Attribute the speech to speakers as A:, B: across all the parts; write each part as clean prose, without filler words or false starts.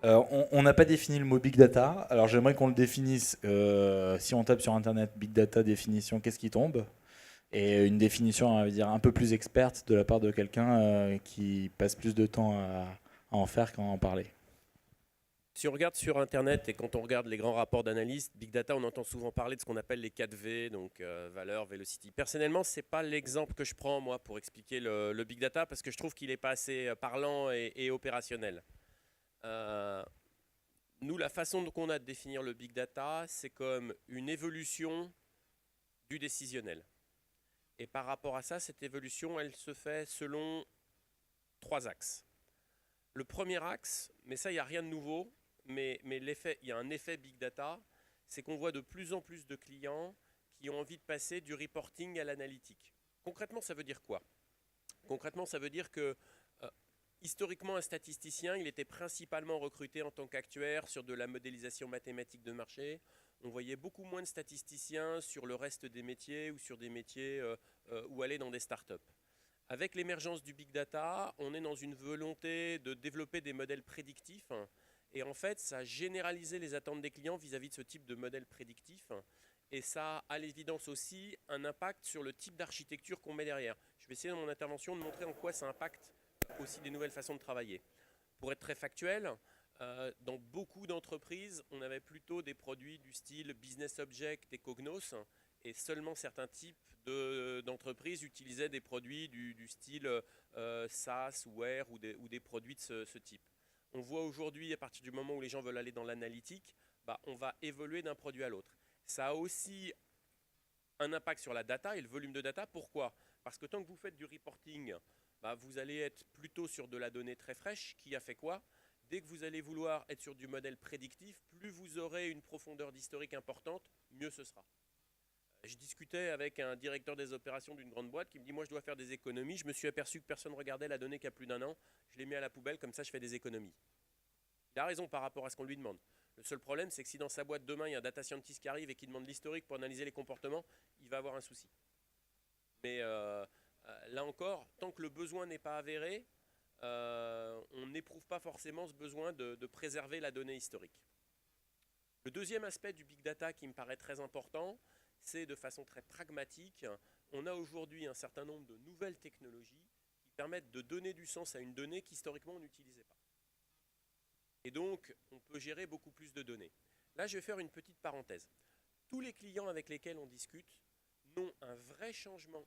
A: On n'a pas défini le mot big data. Alors j'aimerais qu'on le définisse. Si on tape sur internet big data définition, qu'est-ce qui tombe? Et une définition, on va dire, un peu plus experte de la part de quelqu'un qui passe plus de temps à en faire qu'à en parler.
B: Si on regarde sur Internet et quand on regarde les grands rapports d'analyse, Big Data, on entend souvent parler de ce qu'on appelle les 4 V, donc valeur, velocity. Personnellement, ce n'est pas l'exemple que je prends moi pour expliquer le Big Data parce que je trouve qu'il n'est pas assez parlant et opérationnel. Euh, Nous, la façon qu'on a de définir le Big Data, c'est comme une évolution du décisionnel. Et par rapport à ça, cette évolution, elle se fait selon 3 axes. Le premier axe, mais ça, il n'y a rien de nouveau, mais l'effet, il y a un effet big data, c'est qu'on voit de plus en plus de clients qui ont envie de passer du reporting à l'analytique. Concrètement, ça veut dire quoi? Concrètement, ça veut dire que euh, historiquement, un statisticien, il était principalement recruté en tant qu'actuaire sur de la modélisation mathématique de marché. On voyait beaucoup moins de statisticiens sur le reste des métiers ou sur des métiers où aller dans des startups. Avec l'émergence du big data, on est dans une volonté de développer des modèles prédictifs. Et en fait, ça a généralisé les attentes des clients vis-à-vis de ce type de modèle prédictif. Et ça a à l'évidence aussi un impact sur le type d'architecture qu'on met derrière. Je vais essayer dans mon intervention de montrer en quoi ça impacte aussi des nouvelles façons de travailler. Pour être très factuel, dans beaucoup d'entreprises, on avait plutôt des produits du style Business Object et Cognos, et seulement certains types d'entreprises utilisaient des produits du style SaaS ou Ware ou des produits de ce type. On voit aujourd'hui, à partir du moment où les gens veulent aller dans l'analytique, bah, on va évoluer d'un produit à l'autre. Ça a aussi un impact sur la data et le volume de data. Pourquoi? Parce que tant que vous faites du reporting, bah, vous allez être plutôt sur de la donnée très fraîche. Qui a fait quoi? Dès que vous allez vouloir être sur du modèle prédictif, plus vous aurez une profondeur d'historique importante, mieux ce sera. Je discutais avec un directeur des opérations d'une grande boîte qui me dit moi je dois faire des économies. Je me suis aperçu que personne ne regardait la donnée qui a plus d'un an. Je l'ai mis à la poubelle, comme ça je fais des économies. Il a raison par rapport à ce qu'on lui demande. Le seul problème, c'est que si dans sa boîte demain il y a un data scientist qui arrive et qui demande l'historique pour analyser les comportements, il va avoir un souci. Mais là encore, tant que le besoin n'est pas avéré, on n'éprouve pas forcément ce besoin de préserver la donnée historique. Le deuxième aspect du big data qui me paraît très important, c'est de façon très pragmatique, on a aujourd'hui un certain nombre de nouvelles technologies qui permettent de donner du sens à une donnée qu'historiquement on n'utilisait pas. Et donc, on peut gérer beaucoup plus de données. Là, je vais faire une petite parenthèse. Tous les clients avec lesquels on discute n'ont un vrai changement.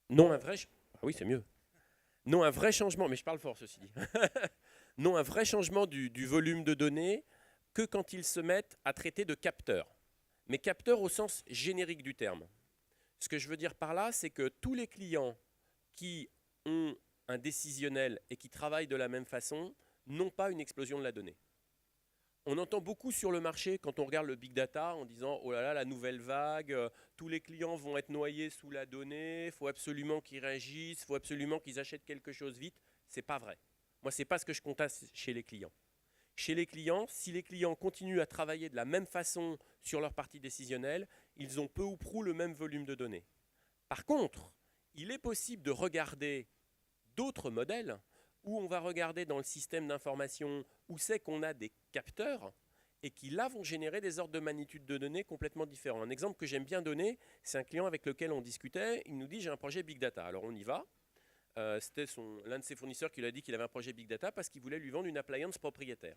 B: Non, un vrai. Ah oui, c'est mieux. Non, un vrai changement, mais je parle fort ceci dit. Non, un vrai changement du volume de données que quand ils se mettent à traiter de capteurs. Mais capteurs au sens générique du terme. Ce que je veux dire par là, c'est que tous les clients qui ont un décisionnel et qui travaillent de la même façon n'ont pas une explosion de la donnée. On entend beaucoup sur le marché quand on regarde le big data en disant oh là là, la nouvelle vague, tous les clients vont être noyés sous la donnée, il faut absolument qu'ils réagissent, il faut absolument qu'ils achètent quelque chose vite. C'est pas vrai. Moi, c'est pas ce que je constate chez les clients. Chez les clients, si les clients continuent à travailler de la même façon sur leur partie décisionnelle, ils ont peu ou prou le même volume de données. Par contre, il est possible de regarder d'autres modèles où on va regarder dans le système d'information où c'est qu'on a des capteurs et qui là vont générer des ordres de magnitude de données complètement différents. Un exemple que j'aime bien donner, c'est un client avec lequel on discutait, il nous dit j'ai un projet Big Data. Alors on y va. C'était l'un de ses fournisseurs qui lui a dit qu'il avait un projet Big Data parce qu'il voulait lui vendre une appliance propriétaire.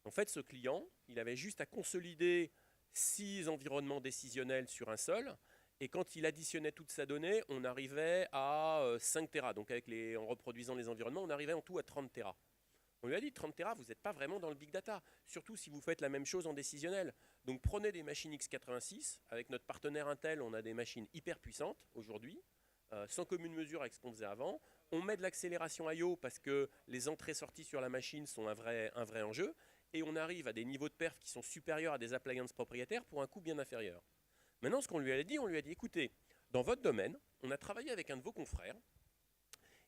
B: En fait, ce client, il avait juste à consolider 6 environnements décisionnels sur un seul. Et quand il additionnait toute sa donnée, on arrivait à 5 Tera. Donc en reproduisant les environnements, on arrivait en tout à 30 Tera. On lui a dit 30 Tera, vous n'êtes pas vraiment dans le big data, surtout si vous faites la même chose en décisionnel. Donc prenez des machines x86. Avec notre partenaire Intel, on a des machines hyper puissantes aujourd'hui, sans commune mesure avec ce qu'on faisait avant. On met de l'accélération I/O parce que les entrées-sorties sur la machine sont un vrai enjeu. Et on arrive à des niveaux de perf qui sont supérieurs à des appliances propriétaires pour un coût bien inférieur. Maintenant, ce qu'on lui a dit, on lui a dit, écoutez, dans votre domaine, on a travaillé avec un de vos confrères,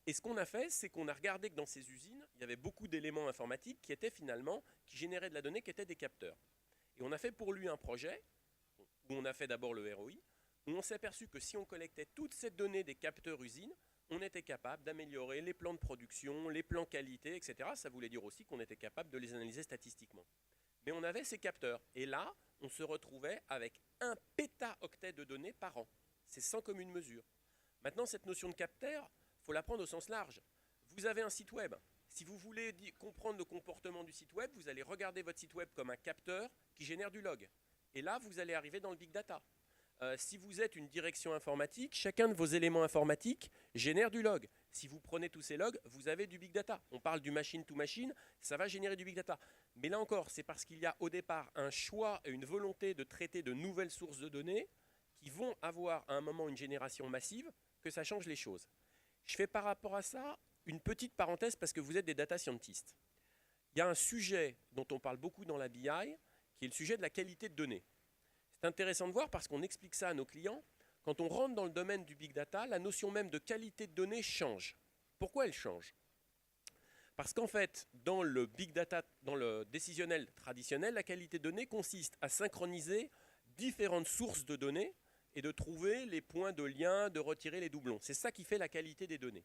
B: et ce qu'on a fait, c'est qu'on a regardé que dans ces usines, il y avait beaucoup d'éléments informatiques qui étaient finalement, qui généraient de la donnée, qui étaient des capteurs. Et on a fait pour lui un projet, où on a fait d'abord le ROI, où on s'est aperçu que si on collectait toute cette donnée des capteurs usines, on était capable d'améliorer les plans de production, les plans qualité, etc. Ça voulait dire aussi qu'on était capable de les analyser statistiquement. Mais on avait ces capteurs. Et là, on se retrouvait avec 1 pétaoctet de données par an. C'est sans commune mesure. Maintenant, cette notion de capteur, il faut la prendre au sens large. Vous avez un site web. Si vous voulez comprendre le comportement du site web, vous allez regarder votre site web comme un capteur qui génère du log. Et là, vous allez arriver dans le big data. Si vous êtes une direction informatique, chacun de vos éléments informatiques génère du log. Si vous prenez tous ces logs, vous avez du big data. On parle du machine to machine, ça va générer du big data. Mais là encore, c'est parce qu'il y a au départ un choix et une volonté de traiter de nouvelles sources de données qui vont avoir à un moment une génération massive que ça change les choses. Je fais par rapport à ça une petite parenthèse parce que vous êtes des data scientists. Il y a un sujet dont on parle beaucoup dans la BI qui est le sujet de la qualité de données. C'est intéressant de voir parce qu'on explique ça à nos clients. Quand on rentre dans le domaine du big data, la notion même de qualité de données change. Pourquoi elle change? Parce qu'en fait, dans le big data, dans le décisionnel traditionnel, la qualité de données consiste à synchroniser différentes sources de données et de trouver les points de lien, de retirer les doublons. C'est ça qui fait la qualité des données.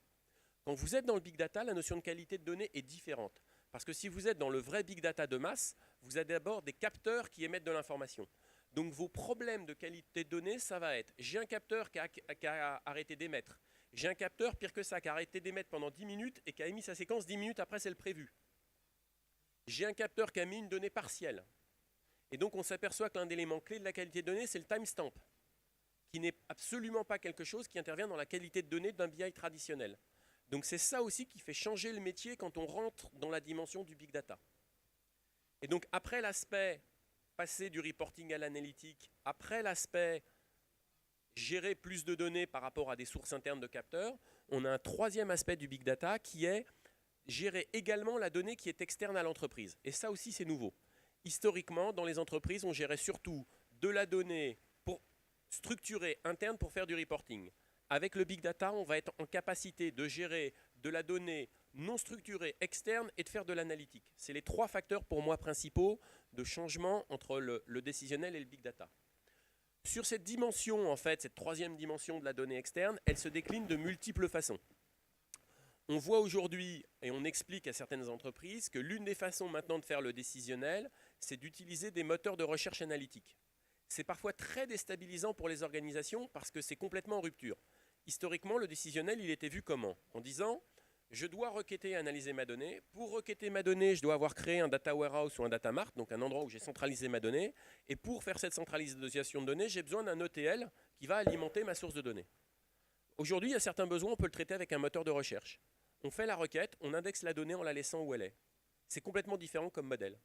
B: Quand vous êtes dans le big data, la notion de qualité de données est différente. Parce que si vous êtes dans le vrai big data de masse, vous avez d'abord des capteurs qui émettent de l'information. Donc vos problèmes de qualité de données, ça va être, j'ai un capteur qui a arrêté d'émettre. J'ai un capteur, pire que ça, qui a arrêté d'émettre pendant 10 minutes et qui a émis sa séquence 10 minutes après, c'est le prévu. J'ai un capteur qui a mis une donnée partielle. Et donc on s'aperçoit que l'un des éléments clés de la qualité de données, c'est le timestamp, qui n'est absolument pas quelque chose qui intervient dans la qualité de données d'un BI traditionnel. Donc c'est ça aussi qui fait changer le métier quand on rentre dans la dimension du big data. Et donc après l'aspect passer du reporting à l'analytique, après l'aspect gérer plus de données par rapport à des sources internes de capteurs, on a un troisième aspect du big data qui est gérer également la donnée qui est externe à l'entreprise. Et ça aussi c'est nouveau. Historiquement, dans les entreprises, on gérait surtout de la donnée pour structurer interne pour faire du reporting. Avec le big data, on va être en capacité de gérer de la donnée non structurée externe et de faire de l'analytique. C'est les 3 facteurs pour moi principaux de changement entre le décisionnel et le big data. Sur cette dimension, en fait, cette troisième dimension de la donnée externe, elle se décline de multiples façons. On voit aujourd'hui, et on explique à certaines entreprises, que l'une des façons maintenant de faire le décisionnel, c'est d'utiliser des moteurs de recherche analytique. C'est parfois très déstabilisant pour les organisations parce que c'est complètement en rupture. Historiquement, le décisionnel, il était vu comment? En disant, je dois requêter et analyser ma donnée. Pour requêter ma donnée, je dois avoir créé un data warehouse ou un data mart, donc un endroit où j'ai centralisé ma donnée. Et pour faire cette centralisation de données, j'ai besoin d'un ETL qui va alimenter ma source de données. Aujourd'hui, il y a certains besoins, on peut le traiter avec un moteur de recherche. On fait la requête, on indexe la donnée en la laissant où elle est. C'est complètement différent comme modèle.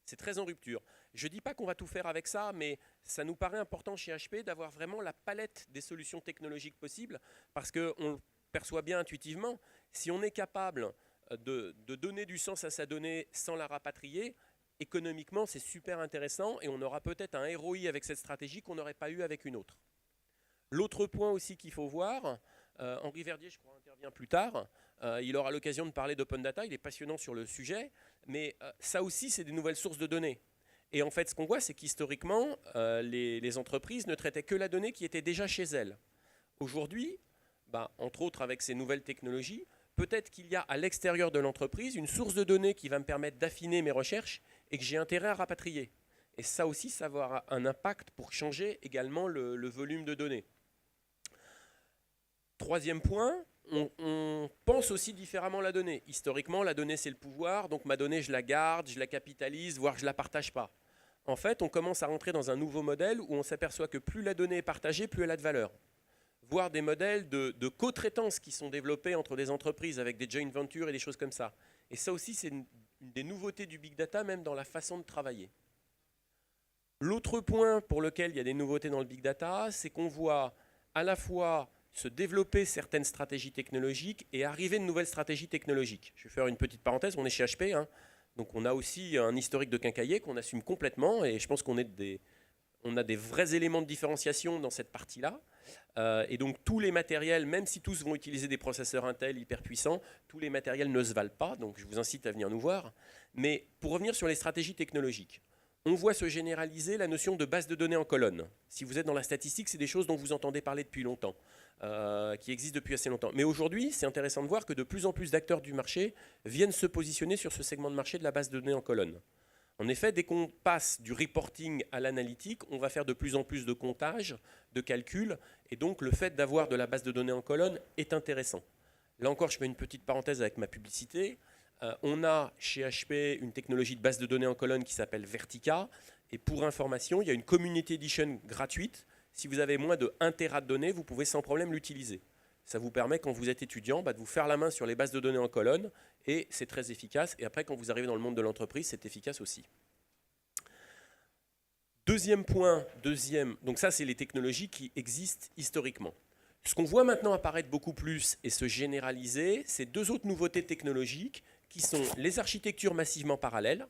B: C'est très en rupture. Je ne dis pas qu'on va tout faire avec ça, mais ça nous paraît important chez HP d'avoir vraiment la palette des solutions technologiques possibles, parce qu'on le perçoit bien intuitivement, si on est capable de donner du sens à sa donnée sans la rapatrier, économiquement c'est super intéressant et on aura peut-être un ROI avec cette stratégie qu'on n'aurait pas eu avec une autre. L'autre point aussi qu'il faut voir, Henri Verdier je crois intervient plus tard, il aura l'occasion de parler d'open data, il est passionnant sur le sujet, mais ça aussi c'est des nouvelles sources de données. Et en fait ce qu'on voit c'est qu'historiquement les entreprises ne traitaient que la donnée qui était déjà chez elles. Aujourd'hui, entre autres avec ces nouvelles technologies, peut-être qu'il y a à l'extérieur de l'entreprise une source de données qui va me permettre d'affiner mes recherches et que j'ai intérêt à rapatrier. Et ça aussi, ça va avoir un impact pour changer également le volume de données. Troisième point, on pense aussi différemment la donnée. Historiquement, la donnée c'est le pouvoir, donc ma donnée je la garde, je la capitalise, voire je ne la partage pas. En fait, on commence à rentrer dans un nouveau modèle où on s'aperçoit que plus la donnée est partagée, plus elle a de valeur. Voire des modèles de co-traitance qui sont développés entre des entreprises avec des joint ventures et des choses comme ça. Et ça aussi, c'est une des nouveautés du big data, même dans la façon de travailler. L'autre point pour lequel il y a des nouveautés dans le big data, c'est qu'on voit à la fois se développer certaines stratégies technologiques et arriver de nouvelles stratégies technologiques. Je vais faire une petite parenthèse, on est chez HP, hein, donc on a aussi un historique de quincaillier qu'on assume complètement et je pense qu'on a des vrais éléments de différenciation dans cette partie-là. Et donc tous les matériels, même si tous vont utiliser des processeurs Intel hyper puissants, tous les matériels ne se valent pas, donc je vous incite à venir nous voir. Mais pour revenir sur les stratégies technologiques, on voit se généraliser la notion de base de données en colonne. Si vous êtes dans la statistique, c'est des choses dont vous entendez parler depuis longtemps, qui existent depuis assez longtemps. Mais aujourd'hui, c'est intéressant de voir que de plus en plus d'acteurs du marché viennent se positionner sur ce segment de marché de la base de données en colonne. En effet, dès qu'on passe du reporting à l'analytique, on va faire de plus en plus de comptage, de calculs, et donc le fait d'avoir de la base de données en colonne est intéressant. Là encore, je fais une petite parenthèse avec ma publicité. On a chez HP une technologie de base de données en colonne qui s'appelle Vertica, et pour information, il y a une Community Edition gratuite. Si vous avez moins de 1 Tera de données, vous pouvez sans problème l'utiliser. Ça vous permet, quand vous êtes étudiant, de vous faire la main sur les bases de données en colonne, et c'est très efficace. Et après, quand vous arrivez dans le monde de l'entreprise, c'est efficace aussi. Deuxième point, donc ça, c'est les technologies qui existent historiquement. Ce qu'on voit maintenant apparaître beaucoup plus et se généraliser, c'est 2 autres nouveautés technologiques qui sont les architectures massivement parallèles,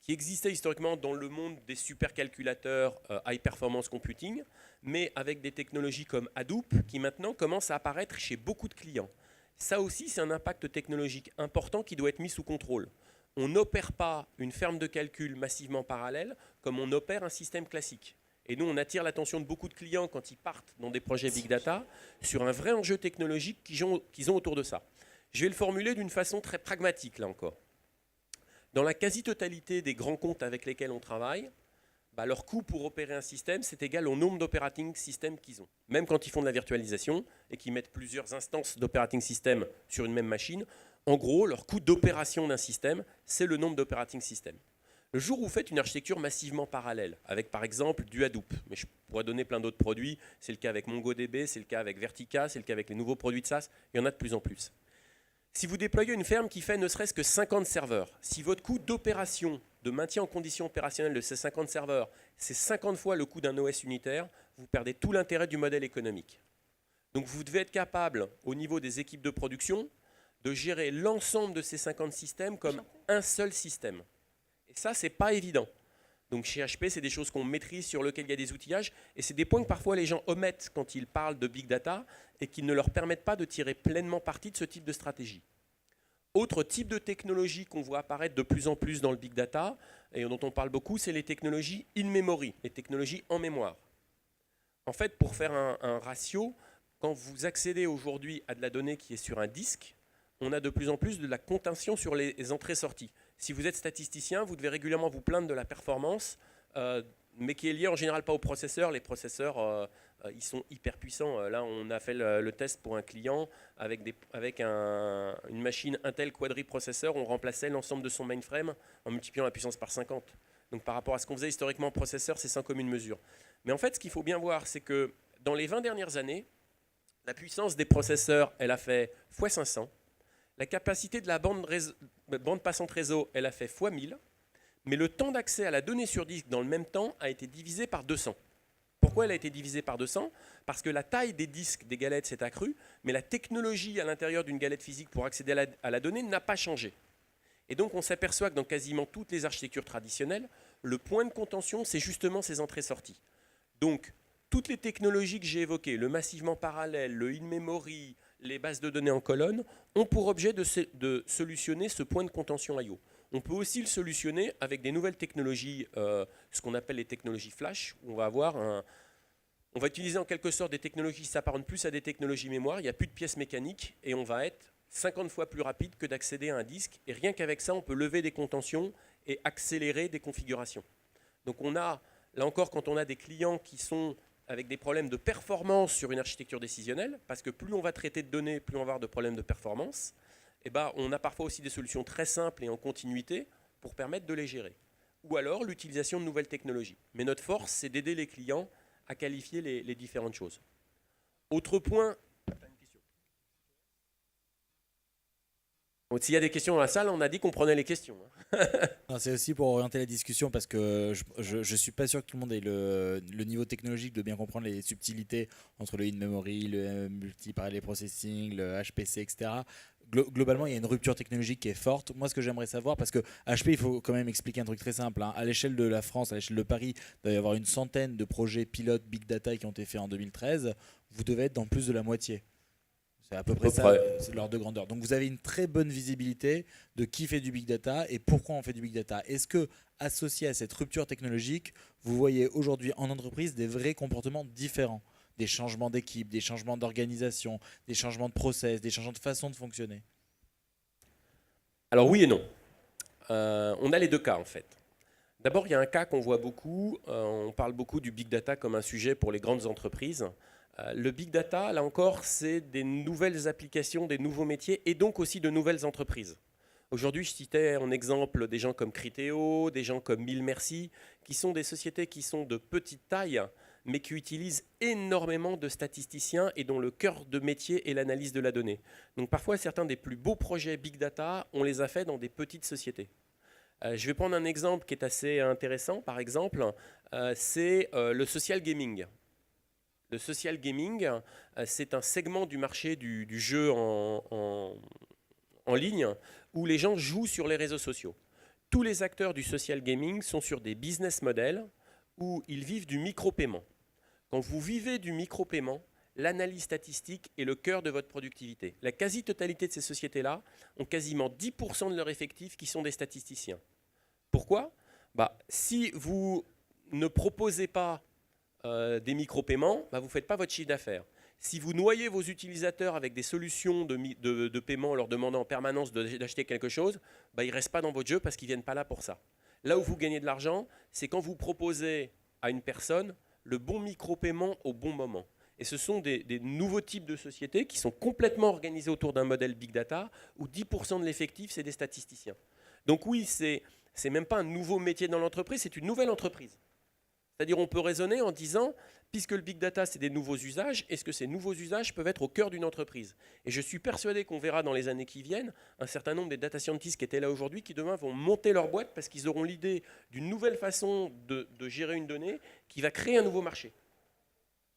B: qui existaient historiquement dans le monde des supercalculateurs high performance computing, mais avec des technologies comme Hadoop qui maintenant commencent à apparaître chez beaucoup de clients. Ça aussi, c'est un impact technologique important qui doit être mis sous contrôle. On n'opère pas une ferme de calcul massivement parallèle comme on opère un système classique. Et nous, on attire l'attention de beaucoup de clients quand ils partent dans des projets Big Data sur un vrai enjeu technologique qu'ils ont autour de ça. Je vais le formuler d'une façon très pragmatique, là encore. Dans la quasi-totalité des grands comptes avec lesquels on travaille, leur coût pour opérer un système, c'est égal au nombre d'operating systems qu'ils ont. Même quand ils font de la virtualisation et qu'ils mettent plusieurs instances d'operating system sur une même machine, en gros, leur coût d'opération d'un système, c'est le nombre d'operating systems. Le jour où vous faites une architecture massivement parallèle, avec par exemple du Hadoop, mais je pourrais donner plein d'autres produits, c'est le cas avec MongoDB, c'est le cas avec Vertica, c'est le cas avec les nouveaux produits de SaaS, il y en a de plus en plus. Si vous déployez une ferme qui fait ne serait-ce que 50 serveurs, si votre coût d'opération, de maintien en condition opérationnelle de ces 50 serveurs, c'est 50 fois le coût d'un OS unitaire, vous perdez tout l'intérêt du modèle économique. Donc vous devez être capable, au niveau des équipes de production, de gérer l'ensemble de ces 50 systèmes comme un seul système. Et ça, c'est pas évident. Donc chez HP, c'est des choses qu'on maîtrise, sur lesquelles il y a des outillages, et c'est des points que parfois les gens omettent quand ils parlent de Big Data, et qui ne leur permettent pas de tirer pleinement parti de ce type de stratégie. Autre type de technologie qu'on voit apparaître de plus en plus dans le Big Data, et dont on parle beaucoup, c'est les technologies in-memory, les technologies en mémoire. En fait, pour faire un ratio, quand vous accédez aujourd'hui à de la donnée qui est sur un disque, on a de plus en plus de la contention sur les entrées-sorties. Si vous êtes statisticien, vous devez régulièrement vous plaindre de la performance, mais qui est liée en général pas aux processeurs. Les processeurs, ils sont hyper puissants. Là, on a fait le test pour un client avec une machine Intel quadriprocesseur. On remplaçait l'ensemble de son mainframe en multipliant la puissance par 50. Donc par rapport à ce qu'on faisait historiquement en processeur, c'est sans commune mesure. Mais en fait, ce qu'il faut bien voir, c'est que dans les 20 dernières années, la puissance des processeurs, elle a fait x500. La capacité de la bande passante réseau, elle a fait x1000, mais le temps d'accès à la donnée sur disque dans le même temps a été divisé par 200. Pourquoi elle a été divisée par 200 ? Parce que la taille des disques des galettes s'est accrue, mais la technologie à l'intérieur d'une galette physique pour accéder à la donnée n'a pas changé. Et donc on s'aperçoit que dans quasiment toutes les architectures traditionnelles, le point de contention, c'est justement ces entrées-sorties. Donc toutes les technologies que j'ai évoquées, le massivement parallèle, le in-memory, les bases de données en colonne, ont pour objet de solutionner ce point de contention I/O. On peut aussi le solutionner avec des nouvelles technologies, ce qu'on appelle les technologies flash, où on va utiliser en quelque sorte des technologies qui s'apparentent plus à des technologies mémoire, il n'y a plus de pièces mécaniques, et on va être 50 fois plus rapide que d'accéder à un disque, et rien qu'avec ça, on peut lever des contentions et accélérer des configurations. Donc on a, là encore, quand on a des clients qui sont avec des problèmes de performance sur une architecture décisionnelle, parce que plus on va traiter de données, plus on va avoir de problèmes de performance, et on a parfois aussi des solutions très simples et en continuité pour permettre de les gérer. Ou alors l'utilisation de nouvelles technologies. Mais notre force, c'est d'aider les clients à qualifier les différentes choses. Autre point. S'il y a des questions dans la salle, on a dit qu'on prenait les questions.
A: C'est aussi pour orienter la discussion, parce que je suis pas sûr que tout le monde ait le niveau technologique de bien comprendre les subtilités entre le in-memory, le multi-parallel processing, le HPC, etc. Globalement, il y a une rupture technologique qui est forte. Moi, ce que j'aimerais savoir, parce que HP, il faut quand même expliquer un truc très simple. À l'échelle de la France, à l'échelle de Paris, il doit y avoir une centaine de projets pilotes Big Data qui ont été faits en 2013. Vous devez être dans plus de la moitié. C'est à peu près ça, c'est l'ordre de grandeur. Donc vous avez une très bonne visibilité de qui fait du big data et pourquoi on fait du big data. Est-ce que, associé à cette rupture technologique, vous voyez aujourd'hui en entreprise des vrais comportements différents? Des changements d'équipe, des changements d'organisation, des changements de process, des changements de façon de fonctionner?
B: Alors oui et non. On a les deux cas en fait. D'abord, il y a un cas qu'on voit beaucoup. On parle beaucoup du big data comme un sujet pour les grandes entreprises. Le big data, là encore, c'est des nouvelles applications, des nouveaux métiers et donc aussi de nouvelles entreprises. Aujourd'hui, je citais en exemple des gens comme Criteo, des gens comme Mille Merci, qui sont des sociétés qui sont de petite taille, mais qui utilisent énormément de statisticiens et dont le cœur de métier est l'analyse de la donnée. Donc parfois, certains des plus beaux projets big data, on les a faits dans des petites sociétés. Je vais prendre un exemple qui est assez intéressant, par exemple, c'est le social gaming. Le social gaming, c'est un segment du marché du jeu en ligne où les gens jouent sur les réseaux sociaux. Tous les acteurs du social gaming sont sur des business models où ils vivent du micro-paiement. Quand vous vivez du micro-paiement, l'analyse statistique est le cœur de votre productivité. La quasi-totalité de ces sociétés-là ont quasiment 10% de leur effectif qui sont des statisticiens. Pourquoi ? Si vous ne proposez pas des micro-paiements, vous ne faites pas votre chiffre d'affaires. Si vous noyez vos utilisateurs avec des solutions de paiement en leur demandant en permanence d'acheter quelque chose, ils ne restent pas dans votre jeu parce qu'ils ne viennent pas là pour ça. Là où vous gagnez de l'argent, c'est quand vous proposez à une personne le bon micro-paiement au bon moment. Et ce sont des nouveaux types de sociétés qui sont complètement organisées autour d'un modèle big data où 10% de l'effectif, c'est des statisticiens. Donc oui, c'est même pas un nouveau métier dans l'entreprise, c'est une nouvelle entreprise. C'est-à-dire on peut raisonner en disant, puisque le big data, c'est des nouveaux usages, est-ce que ces nouveaux usages peuvent être au cœur d'une entreprise? Et je suis persuadé qu'on verra dans les années qui viennent un certain nombre des data scientists qui étaient là aujourd'hui, qui demain vont monter leur boîte parce qu'ils auront l'idée d'une nouvelle façon de gérer une donnée qui va créer un nouveau marché.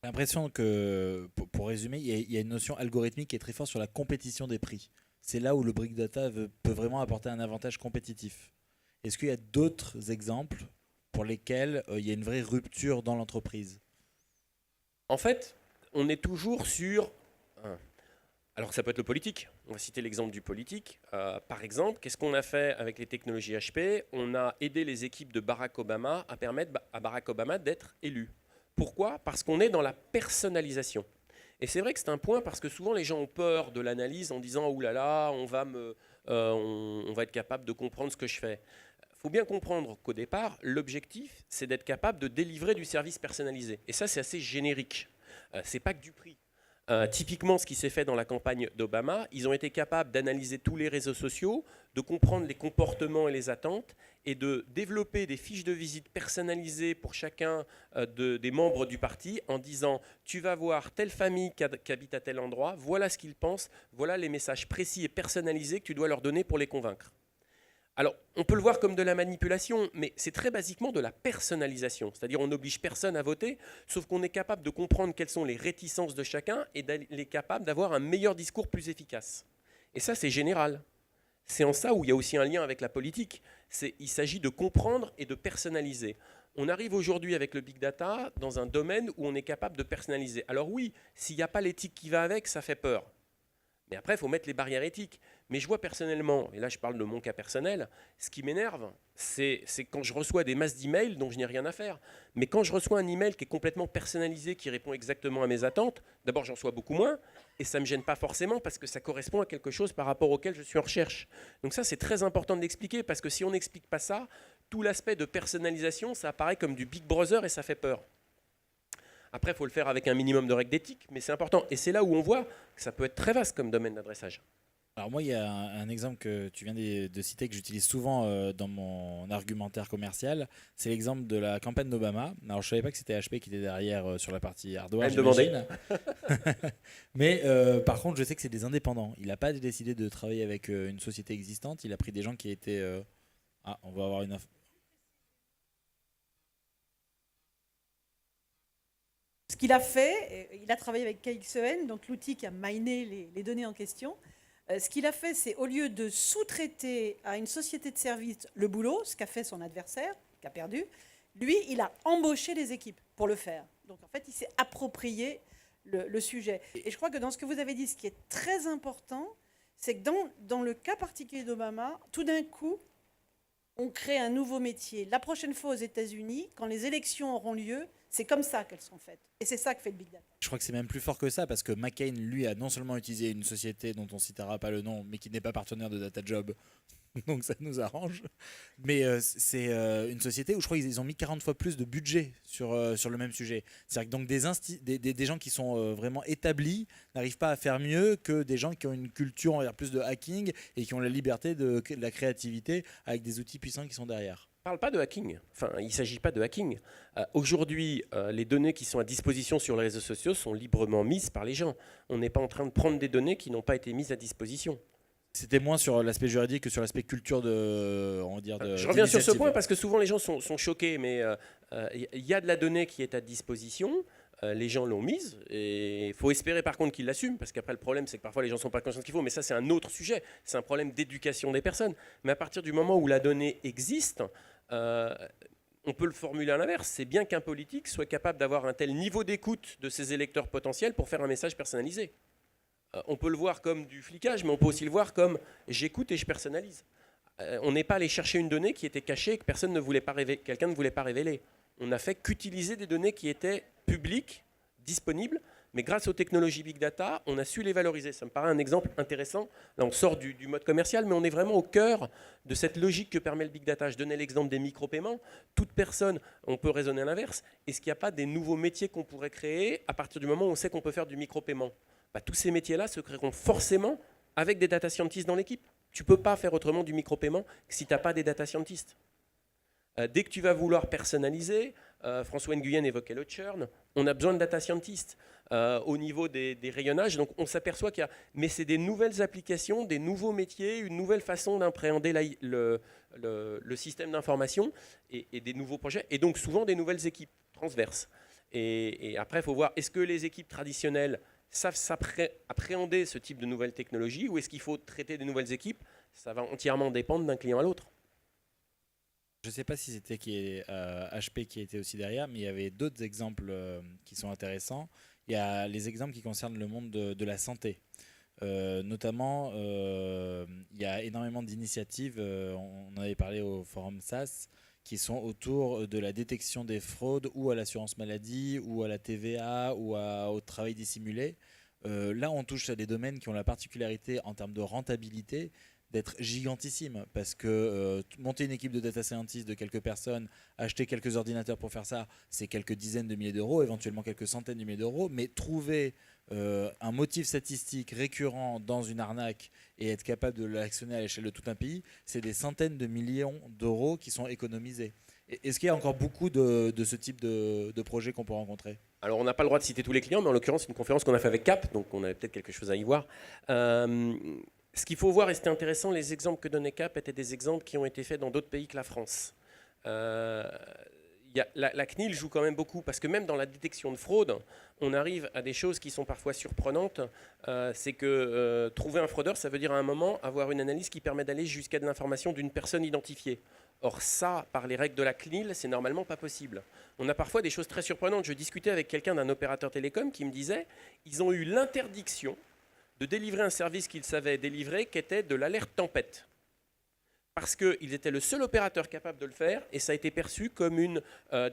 A: J'ai l'impression que, pour résumer, il y a une notion algorithmique qui est très forte sur la compétition des prix. C'est là où le big data peut vraiment apporter un avantage compétitif. Est-ce qu'il y a d'autres exemples pour lesquels il y a une vraie rupture dans l'entreprise?
B: En fait, on est toujours sur... Alors ça peut être le politique. On va citer l'exemple du politique. Par exemple, qu'est-ce qu'on a fait avec les technologies HP? On a aidé les équipes de Barack Obama à permettre à Barack Obama d'être élu. Pourquoi? Parce qu'on est dans la personnalisation. Et c'est vrai que c'est un point parce que souvent les gens ont peur de l'analyse en disant « Ouh là là, on va être capable de comprendre ce que je fais ». Il faut bien comprendre qu'au départ, l'objectif, c'est d'être capable de délivrer du service personnalisé. Et ça, c'est assez générique. Ce n'est pas que du prix. Typiquement, ce qui s'est fait dans la campagne d'Obama, ils ont été capables d'analyser tous les réseaux sociaux, de comprendre les comportements et les attentes, et de développer des fiches de visite personnalisées pour chacun des membres du parti, en disant « Tu vas voir telle famille qui habite à tel endroit, voilà ce qu'ils pensent, voilà les messages précis et personnalisés que tu dois leur donner pour les convaincre. » Alors, on peut le voir comme de la manipulation, mais c'est très basiquement de la personnalisation. C'est-à-dire on n'oblige personne à voter, sauf qu'on est capable de comprendre quelles sont les réticences de chacun et d'être capable d'avoir un meilleur discours plus efficace. Et ça, c'est général. C'est en ça où il y a aussi un lien avec la politique. Il s'agit de comprendre et de personnaliser. On arrive aujourd'hui avec le big data dans un domaine où on est capable de personnaliser. Alors oui, s'il n'y a pas l'éthique qui va avec, ça fait peur. Mais après, il faut mettre les barrières éthiques. Mais je vois personnellement, et là je parle de mon cas personnel, ce qui m'énerve, c'est quand je reçois des masses d'emails dont je n'ai rien à faire. Mais quand je reçois un email qui est complètement personnalisé, qui répond exactement à mes attentes, d'abord j'en reçois beaucoup moins, et ça ne me gêne pas forcément parce que ça correspond à quelque chose par rapport auquel je suis en recherche. Donc ça, c'est très important de l'expliquer, parce que si on n'explique pas ça, tout l'aspect de personnalisation, ça apparaît comme du Big Brother et ça fait peur. Après, il faut le faire avec un minimum de règles d'éthique, mais c'est important. Et c'est là où on voit que ça peut être très vaste comme domaine d'adressage.
A: Alors moi, il y a un exemple que tu viens de citer que j'utilise souvent dans mon argumentaire commercial. C'est l'exemple de la campagne d'Obama. Alors je ne savais pas que c'était HP qui était derrière sur la partie hardware, j'imagine. Mais par contre, je sais que c'est des indépendants. Il n'a pas décidé de travailler avec une société existante. Il a pris des gens qui étaient... on va avoir une...
C: Ce qu'il a fait, il a travaillé avec KXEN, donc l'outil qui a miné les données en question. Ce qu'il a fait, c'est au lieu de sous-traiter à une société de service le boulot, ce qu'a fait son adversaire, qui a perdu, lui, il a embauché les équipes pour le faire. Donc en fait, il s'est approprié le sujet. Et je crois que dans ce que vous avez dit, ce qui est très important, c'est que dans le cas particulier d'Obama, tout d'un coup, on crée un nouveau métier. La prochaine fois aux États-Unis, quand les élections auront lieu, c'est comme ça qu'elles sont faites. Et c'est ça que fait le big data.
A: Je crois que c'est même plus fort que ça parce que McCain, lui, a non seulement utilisé une société dont on ne citera pas le nom, mais qui n'est pas partenaire de DataJob, donc ça nous arrange. Mais c'est une société où je crois qu'ils ont mis 40 fois plus de budget sur le même sujet. C'est-à-dire que donc des gens qui sont vraiment établis n'arrivent pas à faire mieux que des gens qui ont une culture, on va dire, plus de hacking et qui ont la liberté de la créativité avec des outils puissants qui sont derrière.
B: On ne parle pas de hacking. Enfin, il ne s'agit pas de hacking. Aujourd'hui, les données qui sont à disposition sur les réseaux sociaux sont librement mises par les gens. On n'est pas en train de prendre des données qui n'ont pas été mises à disposition.
A: C'était moins sur l'aspect juridique que sur l'aspect culture on va dire
B: Je reviens sur ce point parce que souvent les gens sont choqués, mais il y a de la donnée qui est à disposition. Les gens l'ont mise et il faut espérer par contre qu'ils l'assument parce qu'après le problème c'est que parfois les gens ne sont pas conscients qu'il faut, mais ça c'est un autre sujet, c'est un problème d'éducation des personnes. Mais à partir du moment où la donnée existe, on peut le formuler à l'inverse, c'est bien qu'un politique soit capable d'avoir un tel niveau d'écoute de ses électeurs potentiels pour faire un message personnalisé. On peut le voir comme du flicage, mais on peut aussi le voir comme j'écoute et je personnalise. On n'est pas allé chercher une donnée qui était cachée et que quelqu'un ne voulait pas révéler. On n'a fait qu'utiliser des données qui étaient publiques, disponibles, mais grâce aux technologies Big Data, on a su les valoriser. Ça me paraît un exemple intéressant. Là, on sort du mode commercial, mais on est vraiment au cœur de cette logique que permet le Big Data. Je donnais l'exemple des micro-paiements. Toute personne, on peut raisonner à l'inverse. Est-ce qu'il n'y a pas des nouveaux métiers qu'on pourrait créer à partir du moment où on sait qu'on peut faire du micro-paiement ? Tous ces métiers-là se créeront forcément avec des data scientists dans l'équipe. Tu ne peux pas faire autrement du micro-paiement que si tu n'as pas des data scientists. Dès que tu vas vouloir personnaliser, François Nguyen évoquait le churn, on a besoin de data scientists au niveau des rayonnages. Donc on s'aperçoit qu'il y a... Mais c'est des nouvelles applications, des nouveaux métiers, une nouvelle façon d'appréhender le système d'information et des nouveaux projets, et donc souvent des nouvelles équipes transverses. Et après, il faut voir, est-ce que les équipes traditionnelles savent appréhender ce type de nouvelles technologies ou est-ce qu'il faut traiter des nouvelles équipes ? Ça va entièrement dépendre d'un client à l'autre.
A: Je ne sais pas si c'était HP qui était aussi derrière, mais il y avait d'autres exemples qui sont intéressants. Il y a les exemples qui concernent le monde de la santé. Notamment, il y a énormément d'initiatives, on en avait parlé au forum SAS, qui sont autour de la détection des fraudes ou à l'assurance maladie ou à la TVA ou au travail dissimulé. Là, on touche à des domaines qui ont la particularité en termes de rentabilité d'être gigantissime parce que monter une équipe de data scientists de quelques personnes, acheter quelques ordinateurs pour faire ça, c'est quelques dizaines de milliers d'euros, éventuellement quelques centaines de milliers d'euros, mais trouver un motif statistique récurrent dans une arnaque et être capable de l'actionner à l'échelle de tout un pays, c'est des centaines de millions d'euros qui sont économisés. Est-ce qu'il y a encore beaucoup de ce type de projets qu'on peut rencontrer ?
B: Alors on n'a pas le droit de citer tous les clients, mais en l'occurrence c'est une conférence qu'on a fait avec Cap, donc on avait peut-être quelque chose à y voir. Ce qu'il faut voir, et c'était intéressant, les exemples que donnait Cap étaient des exemples qui ont été faits dans d'autres pays que la France. La CNIL joue quand même beaucoup, parce que même dans la détection de fraude, on arrive à des choses qui sont parfois surprenantes. C'est que trouver un fraudeur, ça veut dire à un moment avoir une analyse qui permet d'aller jusqu'à de l'information d'une personne identifiée. Or ça, par les règles de la CNIL, c'est normalement pas possible. On a parfois des choses très surprenantes. Je discutais avec quelqu'un d'un opérateur télécom qui me disait ils ont eu l'interdiction de délivrer un service qu'ils savaient délivrer, qui était de l'alerte tempête. Parce qu'ils étaient le seul opérateur capable de le faire, et ça a été perçu comme une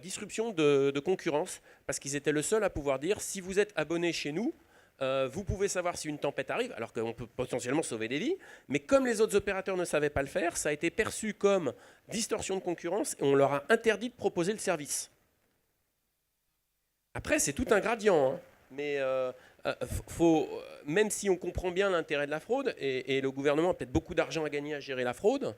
B: disruption de concurrence, parce qu'ils étaient le seul à pouvoir dire, si vous êtes abonné chez nous, vous pouvez savoir si une tempête arrive, alors qu'on peut potentiellement sauver des vies, mais comme les autres opérateurs ne savaient pas le faire, ça a été perçu comme distorsion de concurrence, et on leur a interdit de proposer le service. Après, c'est tout un gradient, hein, mais... même si on comprend bien l'intérêt de la fraude, et le gouvernement a peut-être beaucoup d'argent à gagner à gérer la fraude,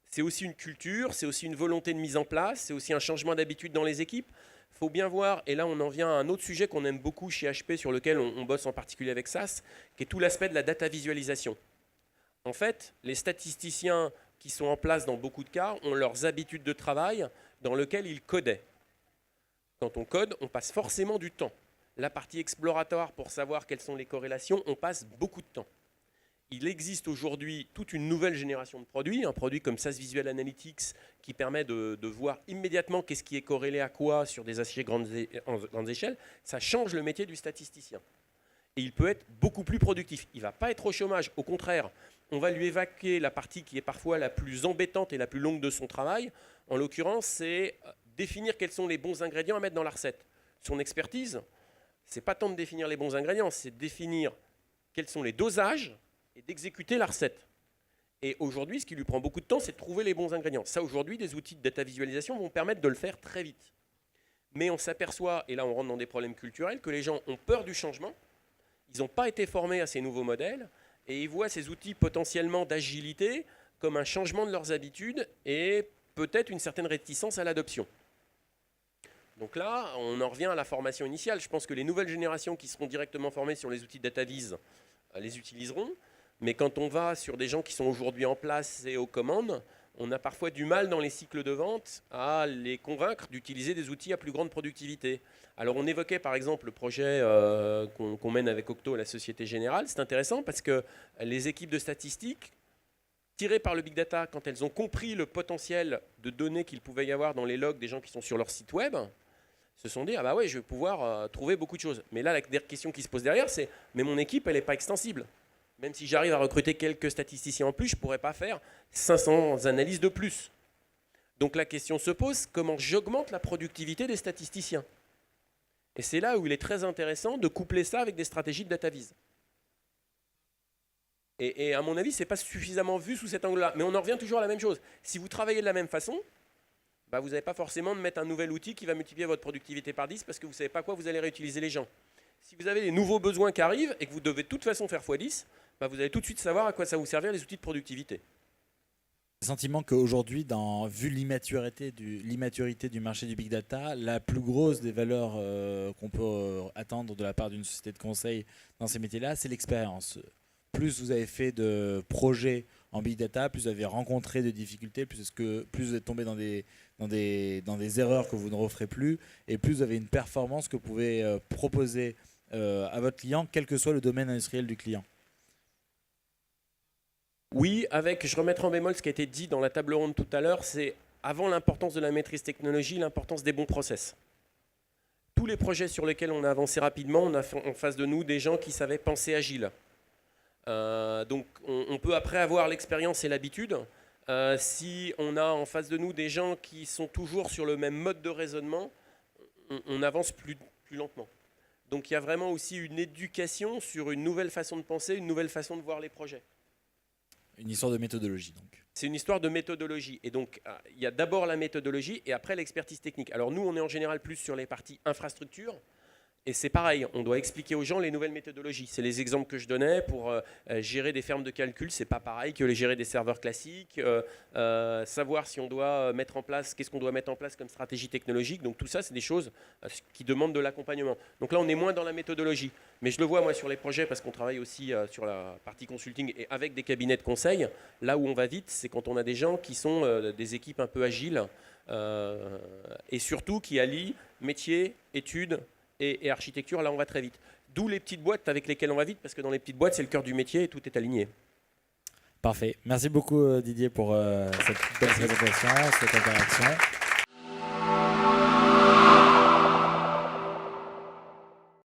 B: c'est aussi une culture, c'est aussi une volonté de mise en place, c'est aussi un changement d'habitude dans les équipes. Il faut bien voir, et là on en vient à un autre sujet qu'on aime beaucoup chez HP, sur lequel on bosse en particulier avec SAS, qui est tout l'aspect de la data visualisation. En fait, les statisticiens qui sont en place dans beaucoup de cas ont leurs habitudes de travail dans lesquelles ils codaient. Quand on code, on passe forcément du temps. La partie exploratoire pour savoir quelles sont les corrélations, on passe beaucoup de temps. il existe aujourd'hui toute une nouvelle génération de produits, un produit comme SAS Visual Analytics qui permet de voir immédiatement qu'est-ce qui est corrélé à quoi sur des assez grandes échelles. Ça change le métier du statisticien. Et il peut être beaucoup plus productif. Il ne va pas être au chômage. Au contraire, on va lui évacuer la partie qui est parfois la plus embêtante et la plus longue de son travail. En l'occurrence, c'est définir quels sont les bons ingrédients à mettre dans la recette. Son expertise, ce n'est pas tant de définir les bons ingrédients, c'est de définir quels sont les dosages et d'exécuter la recette. Et aujourd'hui, ce qui lui prend beaucoup de temps, c'est de trouver les bons ingrédients. Ça, aujourd'hui, des outils de data visualisation vont permettre de le faire très vite. Mais on s'aperçoit, et là on rentre dans des problèmes culturels, que les gens ont peur du changement. Ils n'ont pas été formés à ces nouveaux modèles et ils voient ces outils potentiellement d'agilité comme un changement de leurs habitudes et peut-être une certaine réticence à l'adoption. Donc là, on en revient à la formation initiale. Je pense que les nouvelles générations qui seront directement formées sur les outils de DataVis les utiliseront. Mais quand on va sur des gens qui sont aujourd'hui en place et aux commandes, on a parfois du mal dans les cycles de vente à les convaincre d'utiliser des outils à plus grande productivité. Alors on évoquait par exemple le projet qu'on mène avec Octo à la Société Générale. C'est intéressant parce que les équipes de statistiques, tirées par le Big Data, quand elles ont compris le potentiel de données qu'il pouvait y avoir dans les logs des gens qui sont sur leur site web, se sont dit « Ah bah ouais, je vais pouvoir trouver beaucoup de choses ». Mais là, la question qui se pose derrière, c'est « Mais mon équipe, elle n'est pas extensible ». Même si j'arrive à recruter quelques statisticiens en plus, je ne pourrais pas faire 500 analyses de plus. Donc la question se pose, comment j'augmente la productivité des statisticiens? Et c'est là où il est très intéressant de coupler ça avec des stratégies de DataVis. Et à mon avis, ce n'est pas suffisamment vu sous cet angle-là. Mais on en revient toujours à la même chose. Si vous travaillez de la même façon, bah vous n'avez pas forcément de mettre un nouvel outil qui va multiplier votre productivité par 10 parce que vous ne savez pas quoi vous allez réutiliser les gens. Si vous avez des nouveaux besoins qui arrivent et que vous devez de toute façon faire x10, bah vous allez tout de suite savoir à quoi ça va vous servir les outils de productivité.
A: Le sentiment qu'aujourd'hui, vu l'immaturité du marché du big data, la plus grosse des valeurs qu'on peut attendre de la part d'une société de conseil dans ces métiers-là, c'est l'expérience. Plus vous avez fait de projets en big data, plus vous avez rencontré de difficultés, plus vous êtes tombé dans des erreurs que vous ne referez plus, et plus vous avez une performance que vous pouvez proposer à votre client, quel que soit le domaine industriel du client.
B: Oui, je remettrai en bémol ce qui a été dit dans la table ronde tout à l'heure, c'est avant l'importance de la maîtrise technologie, l'importance des bons process. Tous les projets sur lesquels on a avancé rapidement, on a en face de nous des gens qui savaient penser agile. Donc on peut après avoir l'expérience et l'habitude. Si on a en face de nous des gens qui sont toujours sur le même mode de raisonnement, on avance plus lentement. Donc il y a vraiment aussi une éducation sur une nouvelle façon de penser, une nouvelle façon de voir les projets.
A: Une histoire de méthodologie, donc.
B: C'est une histoire de méthodologie. Et donc, il y a d'abord la méthodologie et après l'expertise technique. Alors nous, on est en général plus sur les parties infrastructure. Et c'est pareil, on doit expliquer aux gens les nouvelles méthodologies. C'est les exemples que je donnais pour gérer des fermes de calcul. C'est pas pareil que les gérer des serveurs classiques. Savoir si on doit mettre en place, qu'est-ce qu'on doit mettre en place comme stratégie technologique. Donc tout ça, c'est des choses qui demandent de l'accompagnement. Donc là, on est moins dans la méthodologie. Mais je le vois, moi, sur les projets, parce qu'on travaille aussi sur la partie consulting et avec des cabinets de conseil. Là où on va vite, c'est quand on a des gens qui sont des équipes un peu agiles et surtout qui allient métier, études, et architecture, là on va très vite. D'où les petites boîtes avec lesquelles on va vite, parce que dans les petites boîtes, c'est le cœur du métier et tout est aligné.
A: Parfait. Merci beaucoup Didier pour cette belle présentation, cette interaction.